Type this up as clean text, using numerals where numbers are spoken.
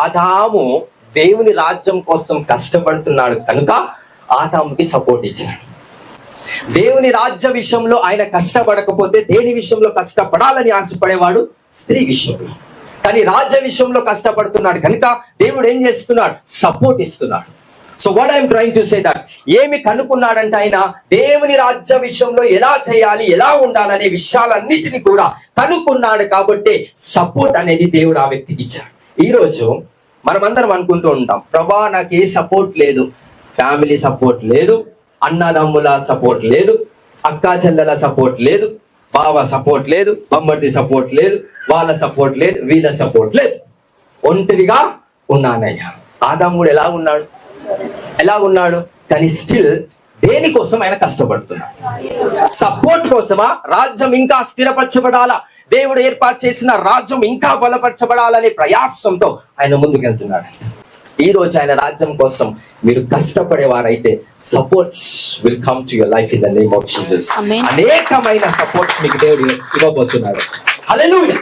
ఆదాము దేవుని రాజ్యం కోసం కష్టపడుతున్నాడు కనుక ఆదాముకి సపోర్ట్ ఇచ్చాడు. దేవుని రాజ్య విషయంలో ఆయన కష్టపడకపోతే దేని విషయంలో కష్టపడాలని ఆశపడేవాడు? స్త్రీ విషయంలో. కానీ రాజ్య విషయంలో కష్టపడుతున్నాడు కనుక దేవుడు ఏం చేస్తున్నాడు? సపోర్ట్ ఇస్తున్నాడు. So what I'm trying to say that, ఏమి కనుక్కున్నాడంటే ఆయన దేవుని రాజ్య విషయంలో ఎలా చేయాలి, ఎలా ఉండాలనే విషయాలన్నిటిని కూడా కనుక్కున్నాడు కాబట్టి సపోర్ట్ అనేది దేవుడు ఆ వ్యక్తికి ఇచ్చాడు. ఈరోజు మనమందరం అనుకుంటూ ఉంటాం, ప్రభా నాకు ఏ సపోర్ట్ లేదు, ఫ్యామిలీ సపోర్ట్ లేదు, అన్నదమ్ముల సపోర్ట్ లేదు, అక్కా చెల్లెల సపోర్ట్ లేదు, బావ సపోర్ట్ లేదు, బొమ్మర్ది సపోర్ట్ లేదు, వాళ్ళ సపోర్ట్ లేదు, వీళ్ళ సపోర్ట్ లేదు, ఒంటరిగా ఉన్నానయ్యా. ఆదాముడు ఎలా ఉన్నాడు? కానీ స్టిల్ దేనికోసం ఆయన కష్టపడుతున్నాడు? సపోర్ట్ కోసమా? రాజ్యం ఇంకా స్థిరపరచబడాలా, దేవుడు ఏర్పాటు చేసిన రాజ్యం ఇంకా బలపరచబడాలనే ప్రయాసంతో ఆయన ముందుకెళ్తున్నాడు. ఈ రోజు ఆయన రాజ్యం కోసం మీరు కష్టపడేవారైతే supports will come to your life in the name of Jesus. అనేకమైన సపోర్ట్స్ మీకు దేవుడు ఇవ్వబోతున్నాడు. హల్లెలూయా.